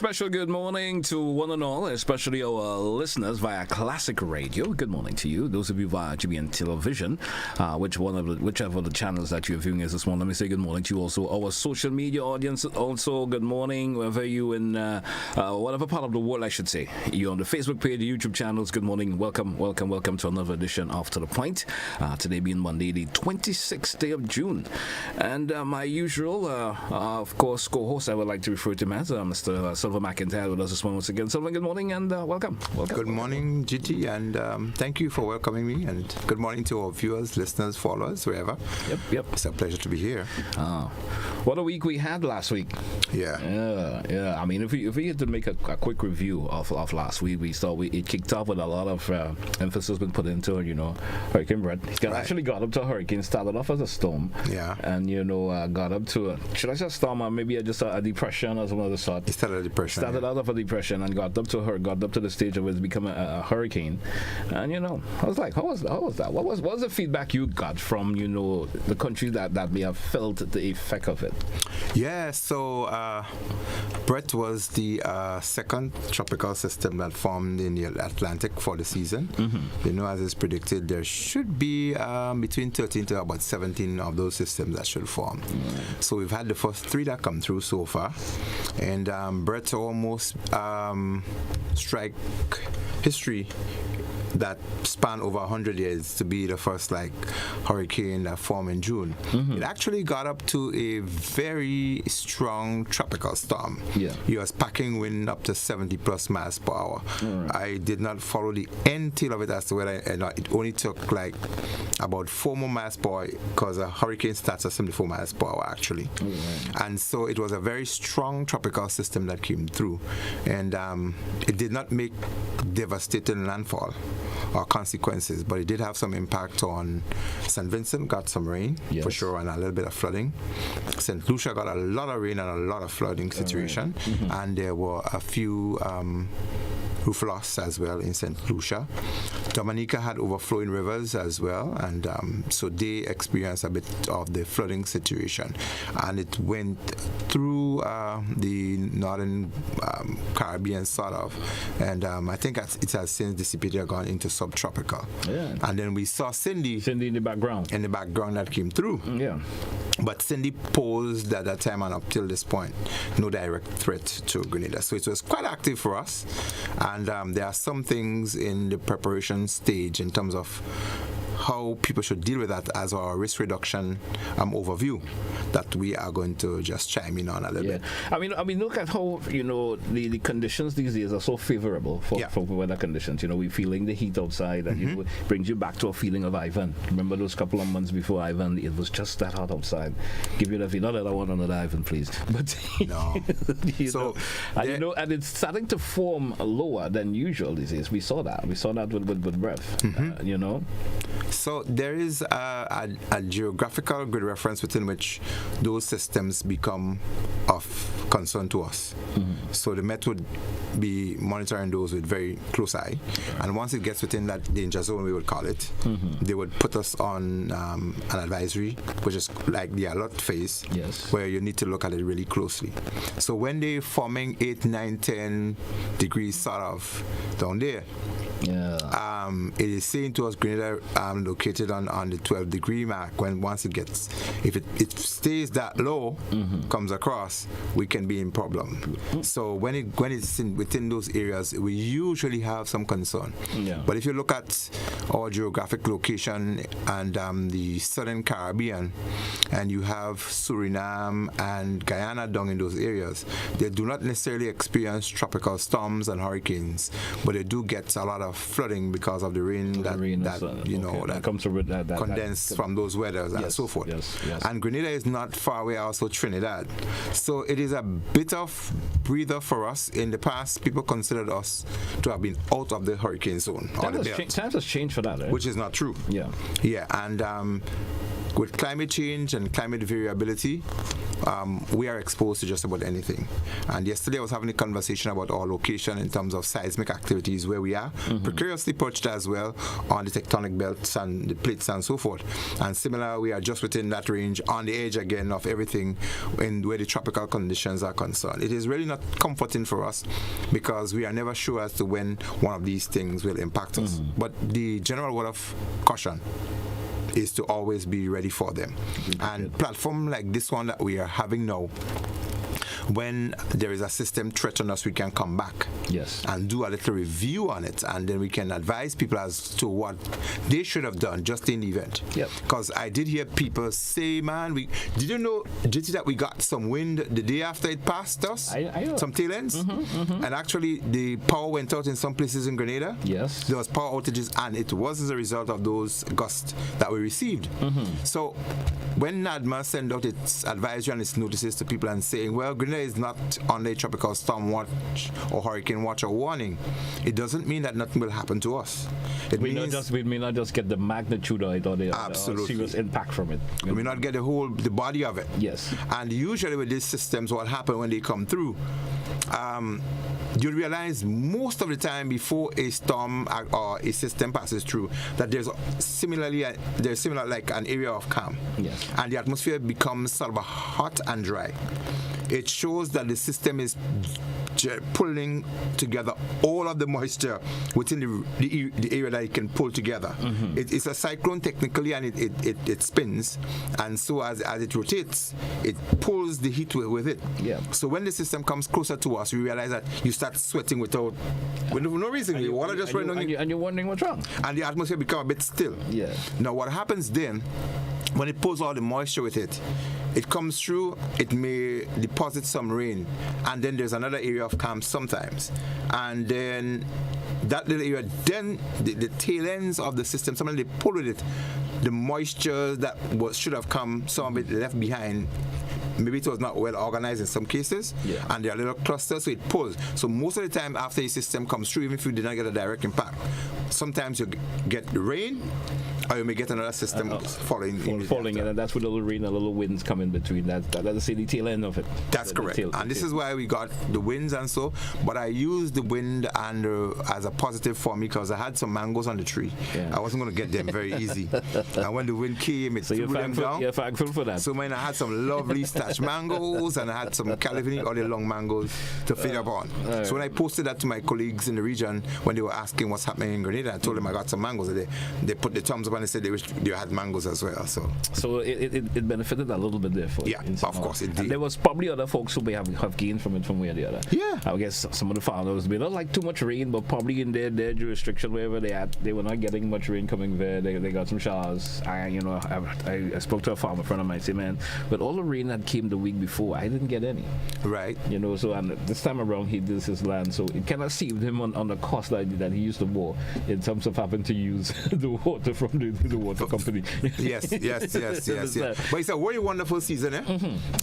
special good morning to one and all, especially our listeners via Classic Radio. Good morning to you. Those of you via GBN Television, whichever of the channels that you're viewing is this morning. Let me say good morning to you also. Our social media audience, also good morning, wherever you in whatever part of the world, I should say. You're on the Facebook page, the YouTube channels. Good morning. Welcome to another edition of To The Point. Today being Monday, the 26th day of June. And my usual, of course, co-host, I would like to refer to him as Mr. Sylvan McIntyre with us this morning once again. Sylvan, good morning and welcome. Good morning, GT, and thank you for welcoming me. And good morning to our viewers, listeners, followers, wherever. Yep. It's a pleasure to be here. What a week we had last week. Yeah. I mean, if we had to make a quick review of last week, we saw it kicked off with a lot of emphasis been put into, Hurricane Brett. It actually got up to a hurricane, started off as a storm. Yeah. And, got up to should I say a storm or maybe just a depression or some other sort? It started a depression. Started out of a depression and got up to the stage of it becoming a hurricane. And, I was like, how was that? What was the feedback you got from, the countries that may have felt the effect of it? Yeah, so Brett was the second tropical system that formed in the Atlantic for the season. Mm-hmm. As is predicted, there should be between 13 to about 17 of those systems that should form. Mm-hmm. So we've had the first 3 that come through so far. And Brett almost strike history that span over 100 years to be the first hurricane that formed in June. Mm-hmm. It actually got up to a very strong tropical storm. Yeah. It was packing wind up to 70 plus miles per hour. Right. I did not follow the end tail of it as to whether it only took about 4 more miles per hour because a hurricane starts at 74 miles per hour actually. Right. And so it was a very strong tropical system that came through, and it did not make devastating landfall or consequences, but it did have some impact on St. Vincent, got some rain, yes, for sure, and a little bit of flooding. St. Lucia got a lot of rain and a lot of flooding situation, right. Mm-hmm. And there were a few roof loss as well in St. Lucia. Dominica had overflowing rivers as well, and so they experienced a bit of the flooding situation, and it went through the northern Caribbean sort of, and I think it has since dissipated or gone into subtropical. Yeah. And then we saw Cindy in the background that came through. Yeah. But Cindy posed at that time and up till this point no direct threat to Grenada, so it was quite active for us. And there are some things in the preparation stage in terms of how people should deal with that as our risk reduction overview that we are going to just chime in on a little bit. I mean, look at how the conditions these days are so favorable for weather conditions. We're feeling the heat outside, and mm-hmm. Brings you back to a feeling of Ivan. Remember those couple of months before Ivan? It was just that hot outside. Give you that feeling. Not that I want another Ivan, please. But no. And it's starting to form lower than usual these days. We saw that with breath. Mm-hmm. So there is a geographical grid reference within which those systems become of concern to us. Mm-hmm. So the Met would be monitoring those with very close eye. Okay. And once it gets within that danger zone, we would call it, mm-hmm. they would put us on an advisory, which is like the alert phase, yes, where you need to look at it really closely. So when they're forming 8, 9, 10 degrees sort of down there, yeah. It is saying to us Grenada located on the 12 degree mark. Once it gets, if it stays that low, mm-hmm. comes across, we can be in problem. Mm-hmm. So when it's within those areas, we usually have some concern. Yeah. But if you look at our geographic location and the southern Caribbean, and you have Suriname and Guyana down in those areas, they do not necessarily experience tropical storms and hurricanes, but they do get a lot of flooding because of the rain that comes from that condensed from those weathers, yes, and so forth. Yes. And Grenada is not far away, also Trinidad. So it is a bit of breather for us. In the past, people considered us to have been out of the hurricane zone. Times has changed for that, right? Which is not true. Yeah. And with climate change and climate variability, we are exposed to just about anything. And yesterday I was having a conversation about our location in terms of seismic activities where we are, precariously perched as well on the tectonic belts and the plates and so forth. And similar, we are just within that range, on the edge again of everything in where the tropical conditions are concerned. It is really not comforting for us because we are never sure as to when one of these things will impact us. But the general word of caution is to always be ready for them. And platform like this one that we are having now, when there is a system threat on us, we can come back and do a little review on it, and then we can advise people as to what they should have done just in the event. Because I did hear people say, man, did you know that we got some wind the day after it passed us? I know. Some tail ends? And actually the power went out in some places in Grenada. There was power outages, and it was as a result of those gusts that we received. So when NADMA sent out its advisory and its notices to people and saying, well, Grenada is not on a tropical storm watch or hurricane watch or warning, it doesn't mean that nothing will happen to us. We may not just get the magnitude of it or the serious impact from it. We may not get the body of it. And usually with these systems, what happens when they come through, you'll realize most of the time before a storm or a system passes through that there's similar like an area of calm. And the atmosphere becomes sort of hot and dry. It shows that the system is pulling together all of the moisture within the area that it can pull together. It's a cyclone technically, and it spins, and so as it rotates, it pulls the heat with it. So when the system comes closer to us, we realize that you start sweating with no reason. The water just running on you, and you're wondering what's wrong. And the atmosphere becomes a bit still. Now what happens then, when it pulls all the moisture with it, it comes through, it may deposit some rain, and then there's another area of calm sometimes. And then that little area, then the tail ends of the system, sometimes they pull with it, the moisture that should have come, some of it left behind. Maybe it was not well organized in some cases, and there are little clusters, so it pulls. So most of the time after a system comes through, even if you did not get a direct impact, sometimes you get rain, or you may get another system falling in, and that's where the little rain and little winds come in between. That's the tail end of it. That's correct. And this is why we got the winds and so. But I used the wind and as a positive for me because I had some mangoes on the tree. I wasn't going to get them very easy. And when the wind came, it threw them down. You're thankful for that. So when I had some lovely Stash mangoes, and I had some Calvini or the long mangoes to feed upon. So when I posted that to my colleagues in the region, when they were asking what's happening in Grenada, I told them I got some mangoes. They put the thumbs up and they said they wish they had mangoes as well. So it benefited a little bit there for you. Of course it did. And there was probably other folks who may have gained from it from one or the other. I guess some of the farmers may not like too much rain, but probably in their jurisdiction wherever they were not getting much rain coming there. They got some showers. I spoke to a farmer friend of mine. Say, man, with all the rain that came the week before, I didn't get any. So and this time around he did his land, so it kind of saved him on the cost that he used to bore in terms of having to use the water from the water company. Yes. But it's a very wonderful season.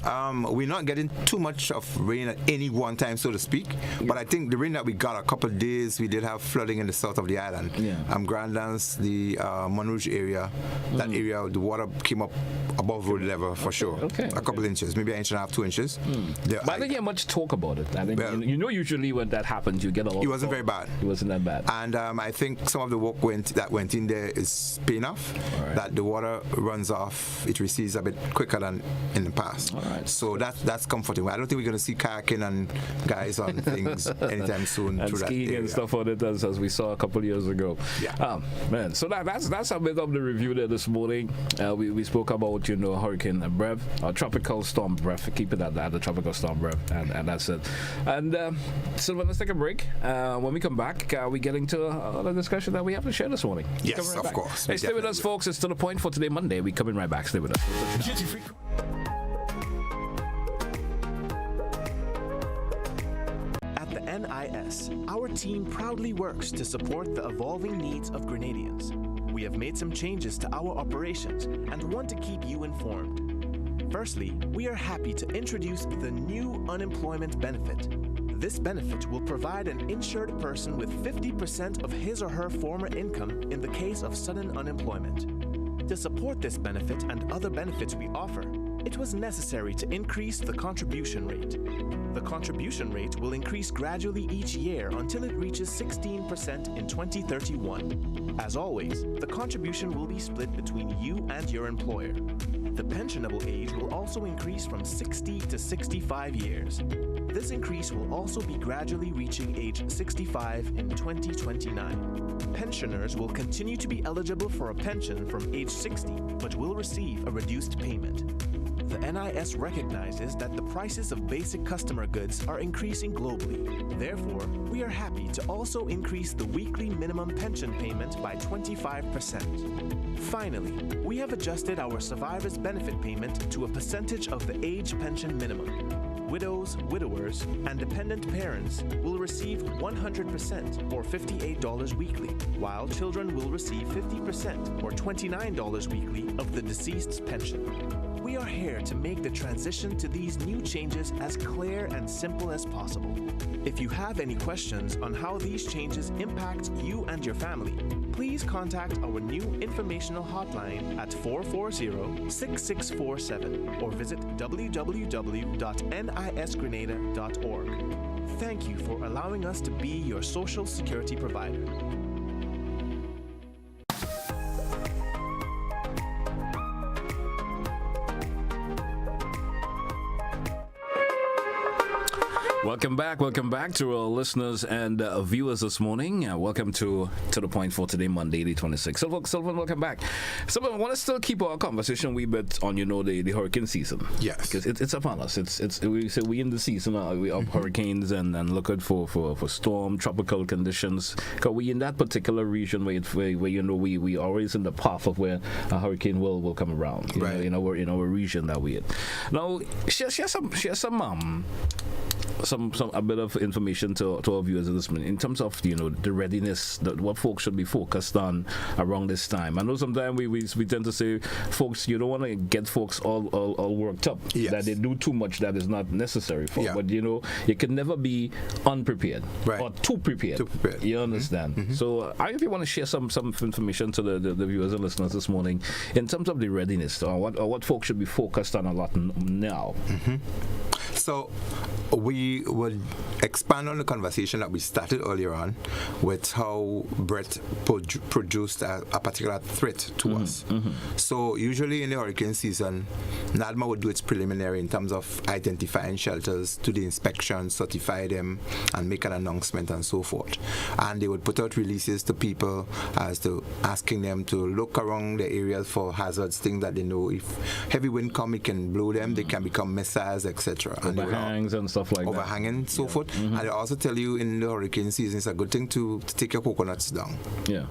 We're not getting too much of rain at any one time, so to speak. But I think the rain that we got a couple of days, we did have flooding in the south of the island. Grand Anse, the Monrouge area, that area, the water came up above road level for sure. A couple inches, maybe an inch and a half, 2 inches. But I didn't hear much talk about it. I think usually when that happens, you get a lot. It wasn't very bad. It wasn't that bad. And I think some of the work that went in there is paying off. That the water runs off, it recedes a bit quicker than in the past. So that's comforting. I don't think we're going to see kayaking and guys on things anytime soon. And skiing and stuff on it as we saw a couple of years ago. Man. So that's a bit of the review there this morning. We spoke about Hurricane Brev, Tropical Storm Brev. Keep it at that, the Tropical Storm Brev, and that's it. And Sylvan, let's take a break. When we come back, we're getting to a discussion that we have to share this morning. Yes, of course. Hey, stay with us, folks. It's to the point for today, Monday. We're coming right back. Stay with us. At the NIS, our team proudly works to support the evolving needs of Grenadians. We have made some changes to our operations and want to keep you informed. Firstly, we are happy to introduce the new unemployment benefit. This benefit will provide an insured person with 50% of his or her former income in the case of sudden unemployment. To support this benefit and other benefits we offer, it was necessary to increase the contribution rate. The contribution rate will increase gradually each year until it reaches 16% in 2031. As always, the contribution will be split between you and your employer. The pensionable age will also increase from 60 to 65 years. This increase will also be gradually reaching age 65 in 2029. Pensioners will continue to be eligible for a pension from age 60, but will receive a reduced payment. The NIS recognizes that the prices of basic customer goods are increasing globally. Therefore, we are happy to also increase the weekly minimum pension payment by 25%. Finally, we have adjusted our survivor's benefit payment to a percentage of the age pension minimum. Widows, widowers, and dependent parents will receive 100% or $58 weekly, while children will receive 50% or $29 weekly of the deceased's pension. We are here to make the transition to these new changes as clear and simple as possible. If you have any questions on how these changes impact you and your family, please contact our new informational hotline at 440-6647 or visit www.nisgrenada.org. Thank you for allowing us to be your social security provider. Welcome back to our listeners and viewers this morning. Welcome to The Point for today, Monday, the 26th. Sylvan, welcome back. Sylvan, I want to still keep our conversation a wee bit on, the hurricane season. Yes. Because it's upon us. We in the season, we have hurricanes and looking for storm, tropical conditions. Because we in that particular region where we always in the path of where a hurricane will come around. Right. We're in our region that we're in. Now, share some a bit of information to our viewers at this moment in terms of the readiness, what folks should be focused on around this time. I know sometimes we tend to say, folks, you don't want to get folks all worked up, yes, that they do too much that is not necessary for. Yeah. But you can never be unprepared, right, or too prepared. You understand? Mm-hmm. So if you want to share some information to the viewers and listeners this morning in terms of the readiness, or what folks should be focused on a lot now. Mm-hmm. So we would expand on the conversation that we started earlier on with how Brett produced a particular threat to us. Mm-hmm. So usually in the hurricane season, NADMA would do its preliminary in terms of identifying shelters, do the inspection, certify them, and make an announcement and so forth. And they would put out releases to people as to asking them to look around the areas for hazards, things that they know if heavy wind come, it can blow them, they can become missiles, etc. Overhangs and stuff like that. Overhanging, so forth. Mm-hmm. And they also tell you in the hurricane season, it's a good thing to take your coconuts down. Yeah.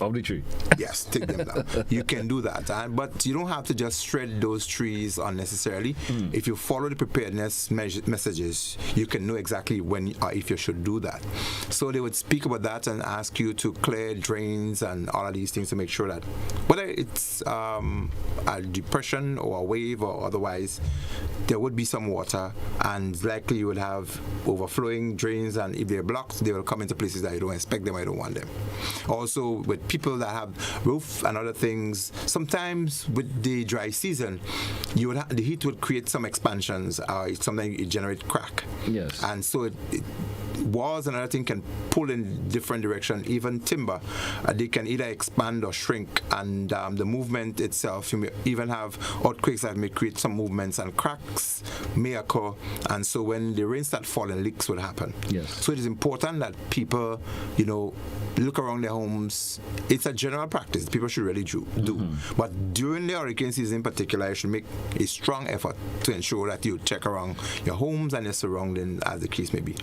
Of the tree. Yes, take them down. You can do that. But you don't have to just shred those trees unnecessarily. If you follow the preparedness messages, you can know exactly when or if you should do that. So they would speak about that and ask you to clear drains and all of these things to make sure that whether it's a depression or a wave or otherwise, there would be some water, and likely you would have overflowing drains, and if they're blocked, they will come into places that you don't expect them or you don't want them. Also, with people that have roof and other things, sometimes with the dry season, you would the heat would create some expansions, sometimes it generate crack. Yes. And so walls and other things can pull in different direction. Even timber, they can either expand or shrink, and the movement itself, you may even have earthquakes that may create some movements, and cracks may occur, and so when the rain starts falling, leaks would happen. Yes. So it is important that people look around their homes. It's a general practice people should really do. But during the hurricane season in particular, you should make a strong effort to ensure that you check around your homes and your surroundings, as the case may be.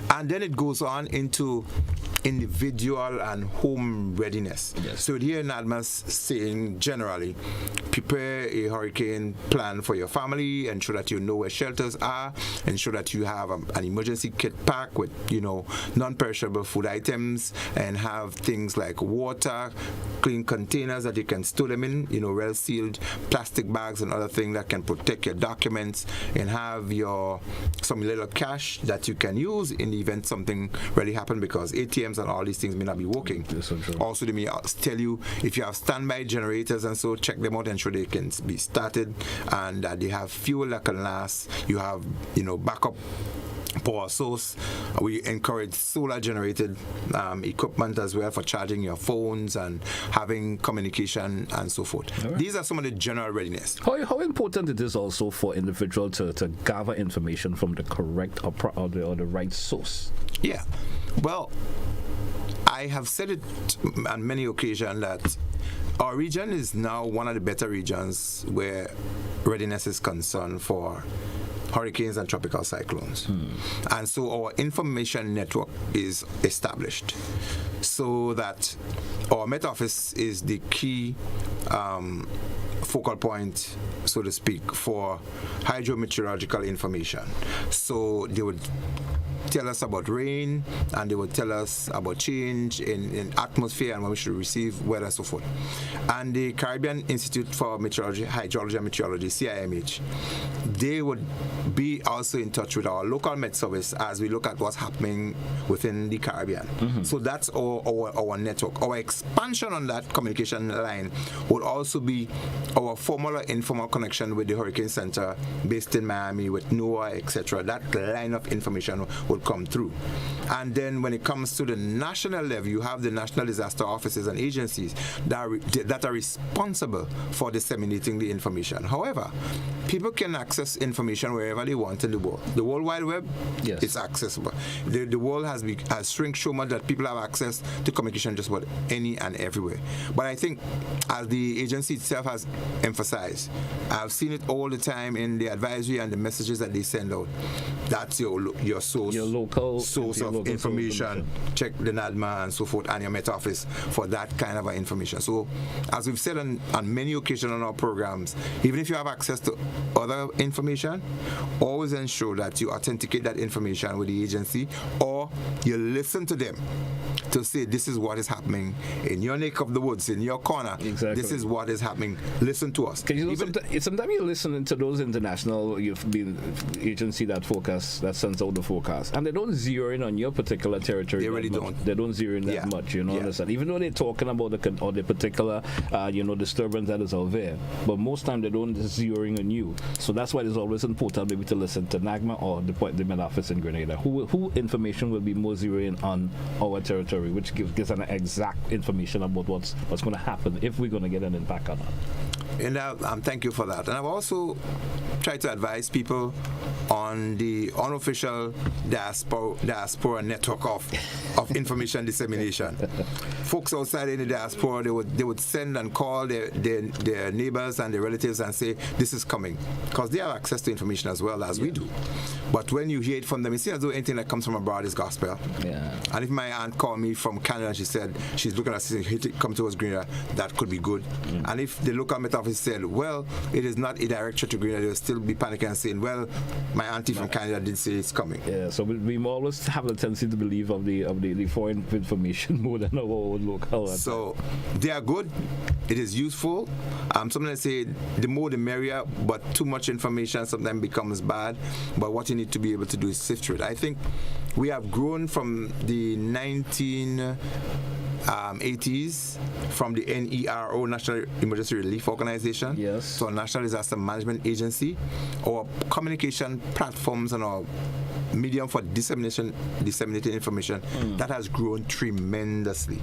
And then it goes on into individual and home readiness. Yes. So here NADMA's saying generally, prepare a hurricane plan for your family, ensure that you know where shelters are, ensure that you have an emergency kit pack with non-perishable food items, and and have things like water, clean containers that you can store them in, well-sealed plastic bags and other things that can protect your documents, and have some little cash that you can use in the event something really happened, because ATMs and all these things may not be working. So true. Also, they may tell you if you have standby generators, and so check them out, ensure they can be started and that they have fuel that can last. You have, backup power source. We encourage solar generated equipment as well for charging your phones and having communication and so forth. Right. These are some of the general readiness. How important it is also for individual to gather information from the correct or the right source? Yeah. Well, I have said it on many occasions that our region is now one of the better regions where readiness is concerned for hurricanes and tropical cyclones. And so our information network is established so that our Met Office is the key focal point, so to speak, for hydrometeorological information. So they would tell us about rain, and they would tell us about change in atmosphere and when we should receive weather and so forth. And the Caribbean Institute for Meteorology, Hydrology and Meteorology, CIMH, they would be also in touch with our local Met Service as we look at what's happening within the Caribbean. So that's our network. Our expansion on that communication line would also be our formal or informal connection with the Hurricane Center based in Miami, with NOAA, etc. That line of information will come through. And then when it comes to the national level, you have the national disaster offices and agencies that are responsible for disseminating the information. However, people can access information wherever they want in the world. The World Wide Web is accessible. The world has shrunk so much that people have access to communication just about any and everywhere. But I think, as the agency itself has emphasized, I've seen it all the time in the advisory and the messages that they send out. That's your source. Your local source of information. Check the NADMA and so forth, and your Met Office for that kind of information. So, as we've said on many occasions on our programs, even if you have access to other information, always ensure that you authenticate that information with the agency, or you listen to them to say, this is what is happening in your neck of the woods, in your corner. Exactly. This is what is happening. Listen to us. Sometimes you're listening to those international agency that sends out the forecast, and they don't zero in on your particular territory. They really don't. They don't zero in that much, understand? Even though they're talking about the particular, disturbance that is out there, but most time they don't zero in on you. So that's why it's always important maybe to listen to NAGMA or the Met Office in Grenada, who information will be more zeroing on our territory, which gives an exact information about what's going to happen if we're going to get an impact on it. And thank you for that. And I've also tried to advise people on the unofficial diaspora network of information dissemination. Folks outside in the diaspora, they would send and call their neighbors and their relatives and say, this is coming, because they have access to information as well as we do. But when you hear it from them, it seems as though anything that comes from abroad is gospel. And if my aunt called me from Canada and she said she's looking at it come towards Grenada, that could be good. And if the local Met Office said, well, it is not a direct shot to Grenada, they'll still be panicking and saying, well, my auntie from Canada did say it's coming. Yeah, so we always have the tendency to believe of the foreign information more than our own local. So they are good. It is useful. Sometimes say the more the merrier, but too much information sometimes becomes bad. But what you need to be able to do is sift through it. I think we have grown from the 1980s from the NERO, National Emergency Relief Organization, to a National Disaster Management Agency. Our communication platforms and our medium for disseminating information that has grown tremendously.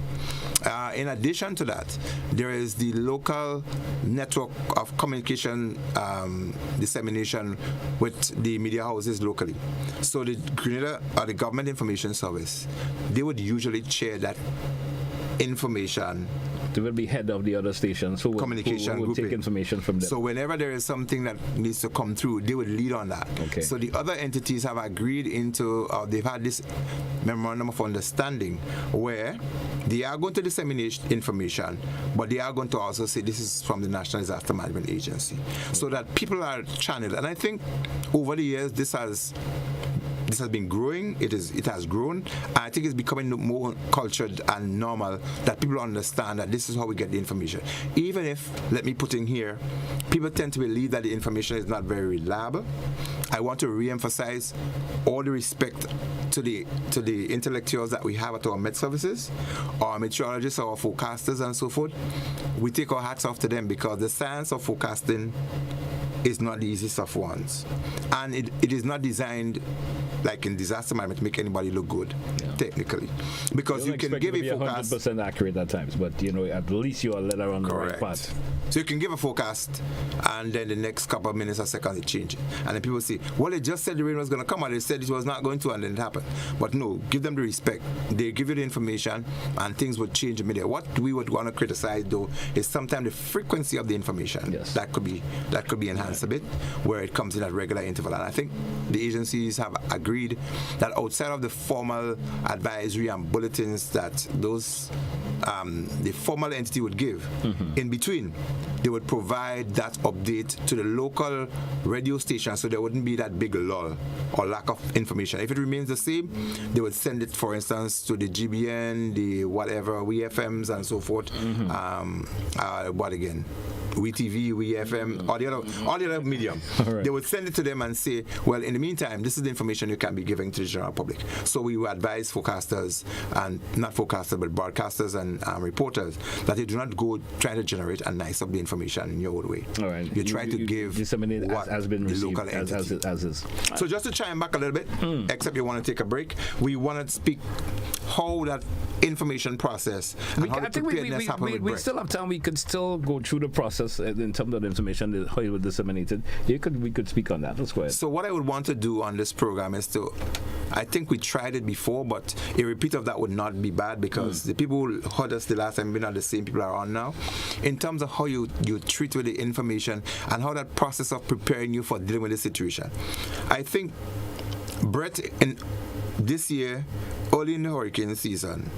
In addition to that, there is the local network of communication dissemination with the media houses locally. So the Grenada or the Government Information Service, they would usually share that information. They will be head of the other stations who will take information from them. So whenever there is something that needs to come through, they would lead on that. So the other entities have agreed they've had this memorandum of understanding where they are going to disseminate information, but they are going to also say this is from the National Disaster Management Agency, so that people are channeled. And I think over the years, This has been growing. It has grown. And I think it's becoming more cultured and normal that people understand that this is how we get the information. Even if, let me put in here, people tend to believe that the information is not very reliable. I want to re-emphasize all the respect to the intellectuals that we have at our Met services, our meteorologists, our forecasters, and so forth. We take our hats off to them because the science of forecasting is not the easiest of ones, and it is not designed like in disaster management to make anybody look good, technically, because you can give a forecast 100% accurate at times, but at least you are led around the right path. So you can give a forecast, and then the next couple of minutes or seconds it changes, and then people say, well, they just said the rain was going to come, and they said it was not going to, and then it happened. But no, give them the respect. They give you the information, and things would change immediately. What we would want to criticize, though, is sometimes the frequency of the information. Yes. That could be enhanced a bit, where it comes in at regular interval. And I think the agencies have agreed that outside of the formal advisory and bulletins that the formal entity would give, in between, they would provide that update to the local radio station, so there wouldn't be that big lull or lack of information. If it remains the same, they would send it, for instance, to the GBN, the whatever, WeFMs and so forth. What again? WeTV, WeFM, all the other medium. Right. They would send it to them and say, well, in the meantime, this is the information you can be giving to the general public. So we would advise forecasters, and not forecasters, but broadcasters and reporters, that they do not go trying to generate and nice up the information in your own way. All right. You try to give disseminate what has been the received local entity. as is. So just to chime back a little bit, except you want to take a break, we want to speak how that information process and how the preparedness happen with we Brett. still have time. We could still go through the process in terms of the information, how it was disseminated. We could speak on that. Let's go ahead. So what I would want to do on this program is I think we tried it before, but a repeat of that would not be bad, because the people who heard us the last time may not the same people are on now. In terms of how you treat with the information and how that process of preparing you for dealing with the situation. I think Brett, in this year, early in the hurricane season,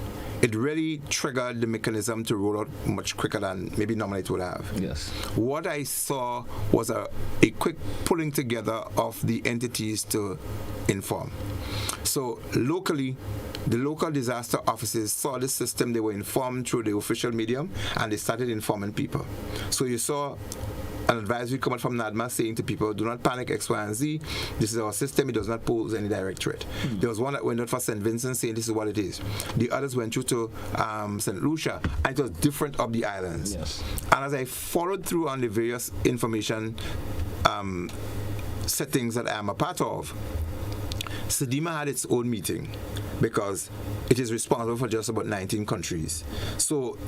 it really triggered the mechanism to roll out much quicker than maybe normally it would have. Yes. What I saw was a quick pulling together of the entities to inform. So locally, the local disaster offices saw the system, they were informed through the official medium, and they started informing people. So you saw an advisory coming from NADMA saying to people, do not panic, X, Y, and Z. This is our system. It does not pose any direct threat. There was one that went out for St. Vincent saying this is what it is. The others went through to St. Lucia, and it was different of the islands. Yes. And as I followed through on the various information settings that I am a part of, SEDIMA had its own meeting because it is responsible for just about 19 countries. So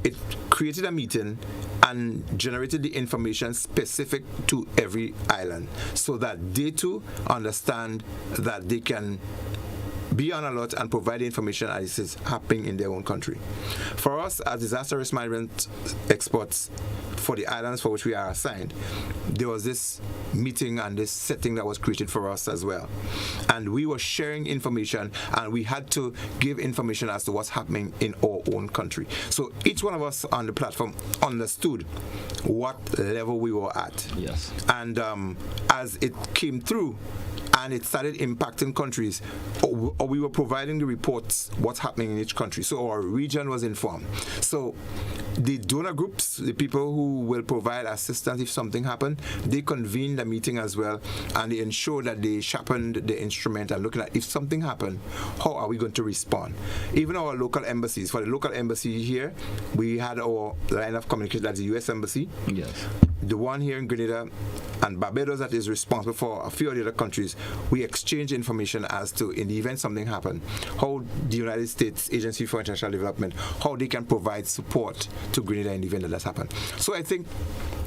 it created a meeting and generated the information specific to every island so that they too understand that they can be on alert and provide the information as is happening in their own country. For us, as disaster risk management experts for the islands for which we are assigned, there was this meeting and this setting that was created for us as well. And we were sharing information, and we had to give information as to what's happening in our own country. So each one of us on the platform understood what level we were at. Yes. And as it came through, and it started impacting countries, or we were providing the reports, what's happening in each country. So our region was informed. So the donor groups, the people who will provide assistance if something happened, they convened a meeting as well, and they ensured that they sharpened the instrument and looking at if something happened, how are we going to respond? Even our local embassies, for the local embassy here, we had our line of communication, that's the U.S. Embassy. Yes. The one here in Grenada and Barbados that is responsible for a few other countries, we exchange information as to, in the event something happened, how the United States Agency for International Development, how they can provide support to Grenada in the event that that's happened. So I think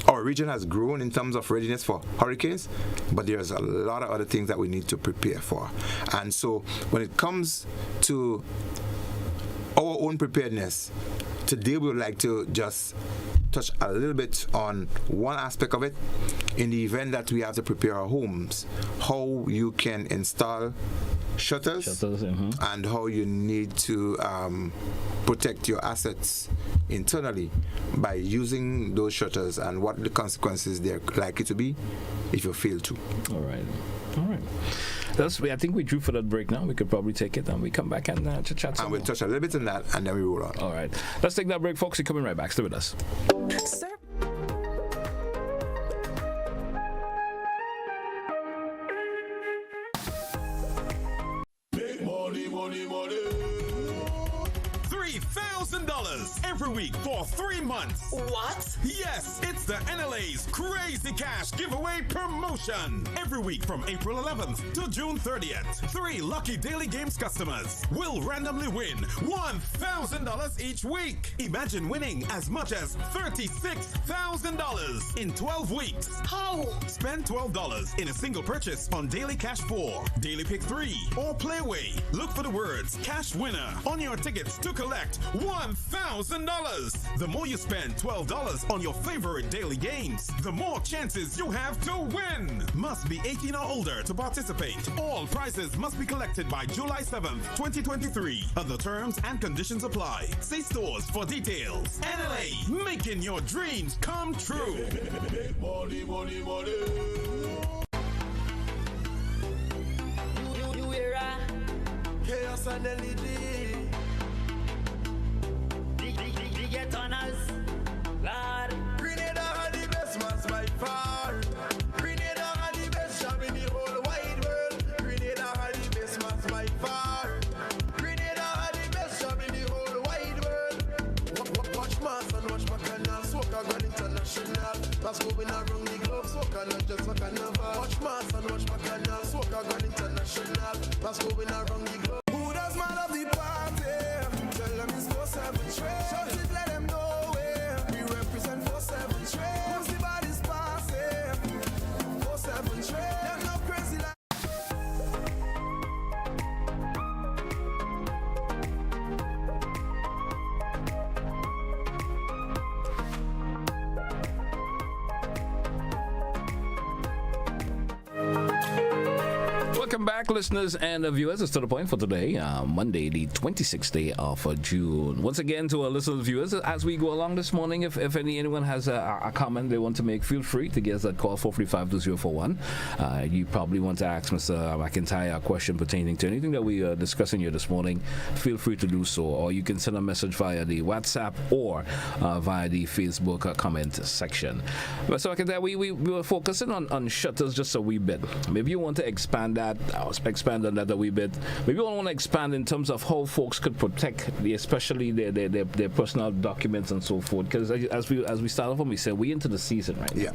our region has grown in terms of readiness for hurricanes, but there's a lot of other things that we need to prepare for. And so when it comes to our own preparedness, today we would like to just touch a little bit on one aspect of it. In the event that we have to prepare our homes, how you can install shutters, and how you need to protect your assets internally by using those shutters and what the consequences they're likely to be if you fail to. All right. I think we drew for that break now. We could probably take it and we come back and chat some And we'll more. touch a little bit on that and then we roll on. All right. Let's take that break, folks. You're coming right back. Stay with us. Sir. $3,000 every week for 3 months. What? Yes, it's the NLA's Crazy Cash Giveaway Promotion. Every week from April 11th to June 30th, 3 lucky Daily Games customers will randomly win $1,000 each week. Imagine winning as much as $36,000 in 12 weeks. How? Spend $12 in a single purchase on Daily Cash 4, Daily Pick 3, or Playway. Look for the words Cash Winner on your tickets to collect $1,000. The more you spend $12 on your favorite daily games, the more chances you have to win. Must be 18 or older to participate. All prizes must be collected by July 7th, 2023. Other terms and conditions apply. See stores for details. NLA, making your dreams come true. Money, money, money. New era, Chaos and LED. get on us, Lord. Grenada are the best ones by far. Grenada are the best job in the whole wide world. Grenada are the best ones by far. Grenada are the best job in the whole wide world. Watch Mass and watch Bacchanal, Soca Gun International. That's going around the globe, Soca not just for Carnival. Watch Mass and watch Bacchanal, Soca Gun International. That's going around the globe. Who does man of the party? Tell them it's 4-7 trade. Shout it, let them know it. We represent 4-7 trade. Who's the body's passing? 4-7 trade. Them no crazy like. Welcome back, listeners and viewers. It's to the point for today, Monday, the 26th day of June. Once again, to our listeners and viewers, as we go along this morning, if anyone has a comment they want to make, feel free to give us a call, 435-2041. You probably want to ask Mr. McIntyre a question pertaining to anything that we are discussing here this morning. Feel free to do so, or you can send a message via the WhatsApp or via the Facebook comment section. But so McIntyre, we were focusing on shutters just a wee bit. Maybe you want to expand on that a wee bit. Maybe you want to expand in terms of how folks could protect, especially their personal documents and so forth. Because as we start off, when we said we into the season, right? Yeah.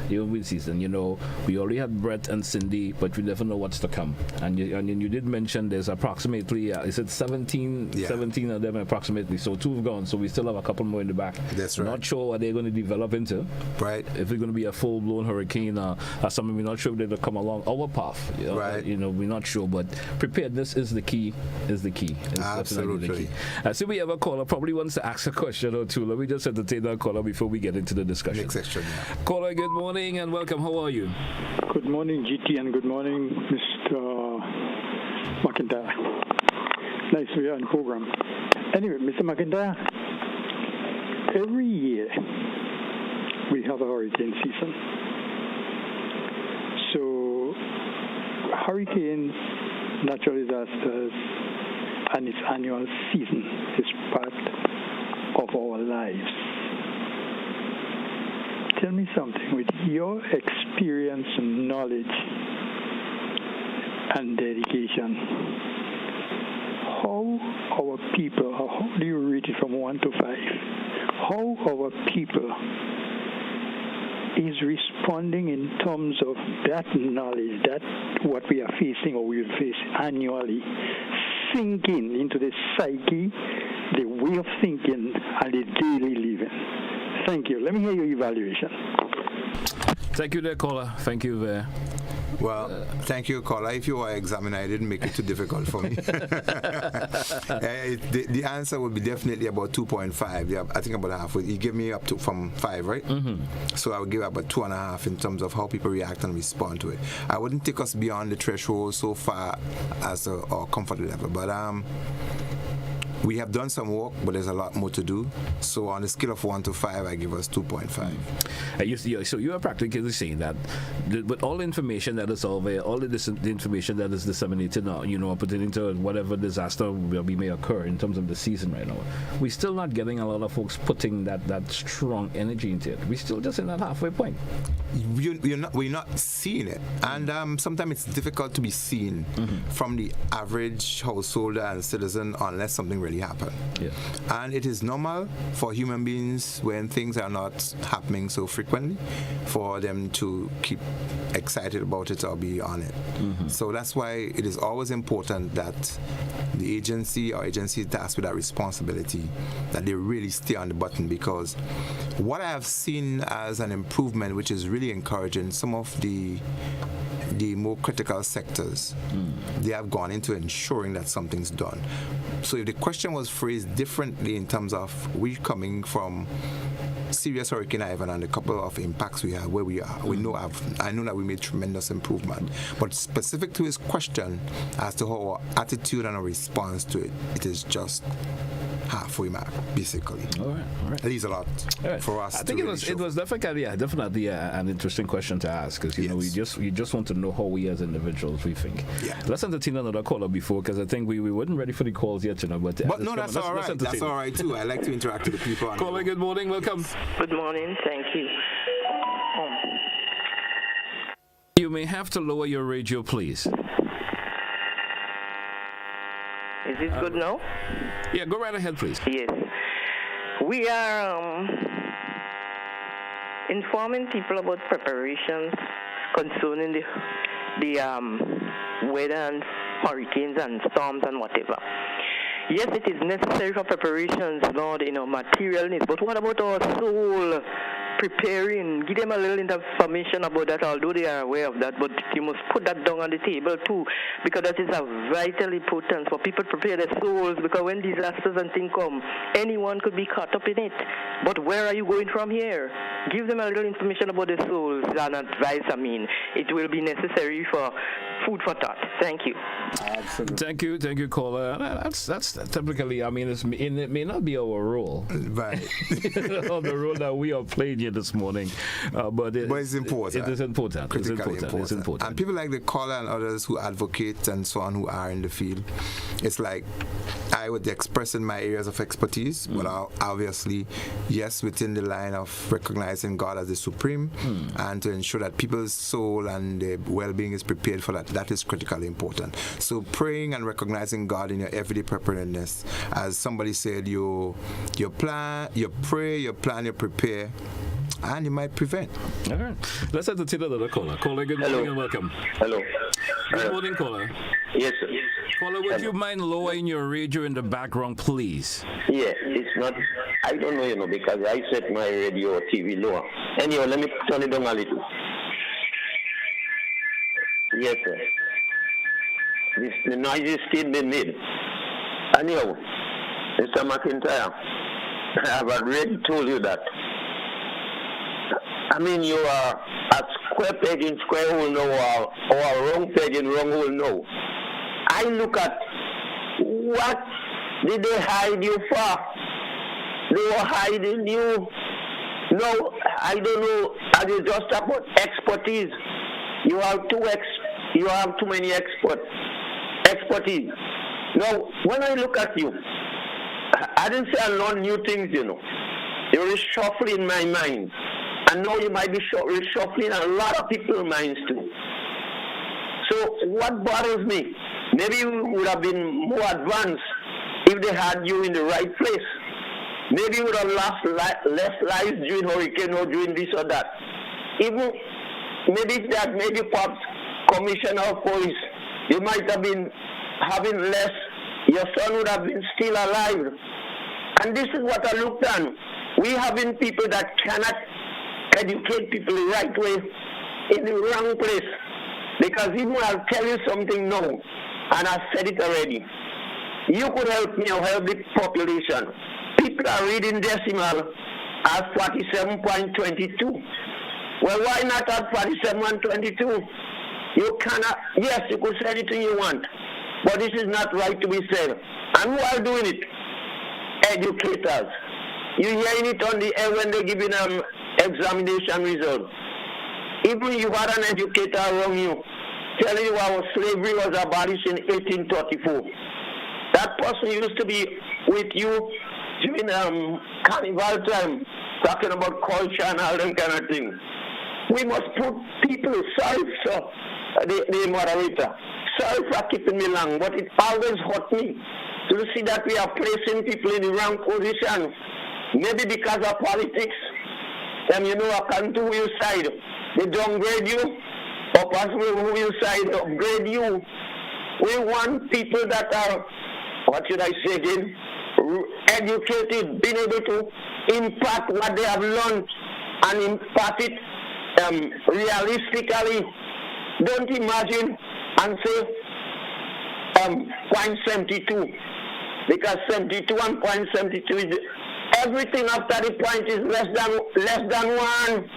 The season. You know, we already had Brett and Cindy, but we never know what's to come. And you did mention there's approximately, is it 17 of them approximately? So 2 have gone. So we still have a couple more in the back. That's right. Not sure what they're going to develop into. Right. If it's going to be a full-blown hurricane or something, we're not sure if they'll come along our path. You know, Right. We're not sure, but preparedness is the key. It's Absolutely. definitely the key. So we have a caller probably wants to ask a question or two. Let me just entertain that caller before we get into the discussion. Next section. Yeah. Caller, good morning and welcome. How are you? Good morning, GT, and good morning, Mr. McIntyre. Nice to be on the program. Anyway, Mr. McIntyre, every year we have a hurricane season. So, hurricanes, natural disasters, and its annual season is part of our lives. Tell me something, with your experience, knowledge, and dedication, how our people, how do you rate it from 1 to 5? How our people is responding in terms of that knowledge, that what we are facing or we will face annually, sinking into the psyche, the way of thinking, and the daily living. Thank you. Let me hear your evaluation. Thank you there, caller. Thank you there. Well, thank you, caller. If you were an examiner, I didn't make it too difficult for me. The answer would be definitely about 2.5. Yeah, I think about half. You give me up to from 5, right? Mm-hmm. So I would give about 2.5 in terms of how people react and respond to it. I wouldn't take us beyond the threshold so far as our comfort level, but we have done some work, but there's a lot more to do. So on a scale of 1 to 5, I give us 2.5. So you are practically saying that with all the information that is over, all the information that is disseminated now, pertaining to whatever disaster we may occur in terms of the season right now, we're still not getting a lot of folks putting that strong energy into it. We're still just in that halfway point. We're not seeing it, and sometimes it's difficult to be seen from the average householder and citizen unless something really happened. Yeah. And it is normal for human beings when things are not happening so frequently for them to keep excited about it or be on it. So that's why it is always important that the agency or agencies tasked with that responsibility, that they really stay on the button, because what I have seen as an improvement, which is really encouraging, some of the more critical sectors, they have gone into ensuring that something's done. So if the question was phrased differently in terms of we coming from serious Hurricane Ivan and a couple of impacts we have where we are, I know that we made tremendous improvement. But specific to his question as to how our attitude and our response to it, it is just halfway mark, basically. All right. At least a lot for us. I think it was definitely an interesting question to ask, because we just want to know how we as individuals we think. Yeah. Let's entertain another caller before, because I think we weren't ready for the calls yet, But no, that's all right. That's all right too. I like to interact with the people. Caller, good morning. Welcome. Good morning. Thank you. You may have to lower your radio, please. Is it good now? Yeah, go right ahead, please. Yes. We are informing people about preparations concerning the weather and hurricanes and storms and whatever. Yes, it is necessary for preparations, Lord, material needs. But what about our soul preparing? Give them a little information about that, although they are aware of that. But you must put that down on the table too, because that is vitally important for people to prepare their souls. Because when disasters and things come, anyone could be caught up in it. But where are you going from here? Give them a little information about their souls and advice. It will be necessary for food for thought. Thank you. Absolutely. Thank you, caller. That's typically, it may not be our role, right? On the role that we are playing here this morning, but it's important. It is important. Critically important. It's important. And people like the caller and others who advocate and so on, who are in the field, it's like I would express in my areas of expertise, but obviously, yes, within the line of recognizing God as the supreme, and to ensure that people's soul and their well-being is prepared for that. That is critically important. So praying and recognizing God in your everyday preparedness, as somebody said, you plan, you pray, you plan, you prepare, and you might prevent. All right. Let's entertain another caller. Caller, good morning and welcome. Hello. Good morning, caller. Yes, sir. Caller, would you mind lowering your radio in the background, please? Yeah, it's not. I don't know, because I set my radio or TV lower. Anyway, let me turn it down a little. Yes, sir. The noise is still being made. Anyhow, Mr. McIntyre, I have already told you that. You are a square peg in square hole now, or a wrong peg in wrong hole now. I look at what did they hide you for? They were hiding you. No, I don't know. Are you just about expertise? You have too many expertise. Now, when I look at you, I didn't say I learned new things, You're reshuffling my mind. And now you might be reshuffling a lot of people's minds too. So what bothers me, maybe we would have been more advanced if they had you in the right place. Maybe we would have lost less lives during hurricane or during this or that. Even maybe perhaps commissioner of police, you might have been having less, your son would have been still alive. And this is what I looked at. We having people that cannot educate people the right way in the wrong place. Because even I'll tell you something now, and I've said it already. You could help me or help the population. People are reading decimal as 47.22. Well, why not at 47.22? You cannot, yes, you could say anything you want, but this is not right to be said. And who are doing it? educators. You hearing it on the air when they're giving examination results. Even you had an educator around you telling you our slavery was abolished in 1834. That person used to be with you during carnival time, talking about culture and all them kind of things. We must put people, sorry, sir, the moderator, sorry for keeping me long, but it always hurt me to see that we are placing people in the wrong position. Maybe because of politics, you know, according to your side, they downgrade you, or possibly who your side upgrade you. We want people that are, what should I say again, educated, being able to impact what they have learned and impact it realistically. Don't imagine and say 0.72, because 72 and 0.72 is everything after the point is less than 1.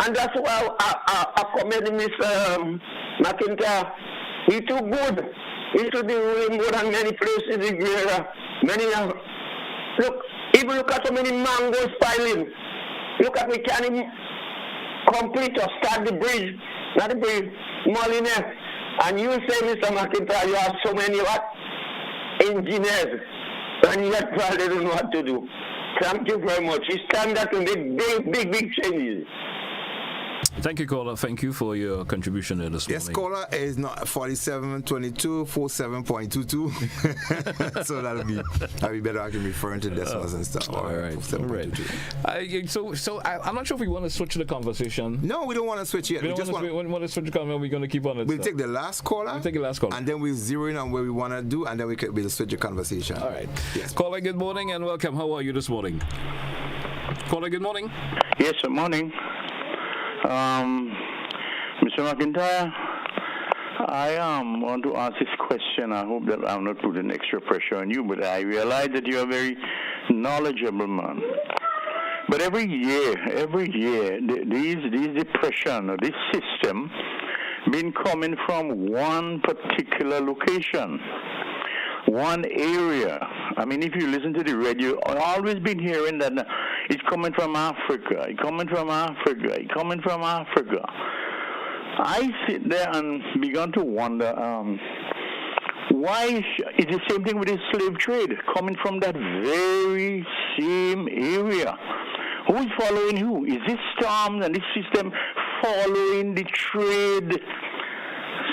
And that's why I commend Mr. McIntyre. He too good. He should be ruling more than many places in Grenada. Look at how many mangoes piling. Look at we can't even complete or start the bridge, not the bridge, Molineux. And you say, Mr. McIntyre, you have so many engineers, and yet they don't know what to do. Thank you very much. It's time that we make big changes. Thank you, caller. Thank you for your contribution this morning. Yes, caller is not 4722 47.22. So that'll be better. I can refer to decimals and stuff. All right. So I'm not sure if we want to switch the conversation. No, we don't want to switch yet. We just want to switch the conversation. We're going to keep on it. We'll take the last caller. And then we'll zero in on where we want to do, and then we'll switch the conversation. All right. Yes. Caller, good morning and welcome. How are you this morning? Caller, good morning. Yes, good morning. Mr. McIntyre, I want to ask this question. I hope that I'm not putting extra pressure on you, but I realize that you're a very knowledgeable man. But every year, these depression or this system been coming from one particular location, one area. I mean, if you listen to the radio, I've always been hearing that it's coming from Africa, it's coming from Africa, it's coming from Africa. I sit there and began to wonder, why is the same thing with the slave trade coming from that very same area? Who's following who? Is this storm and this system following the trade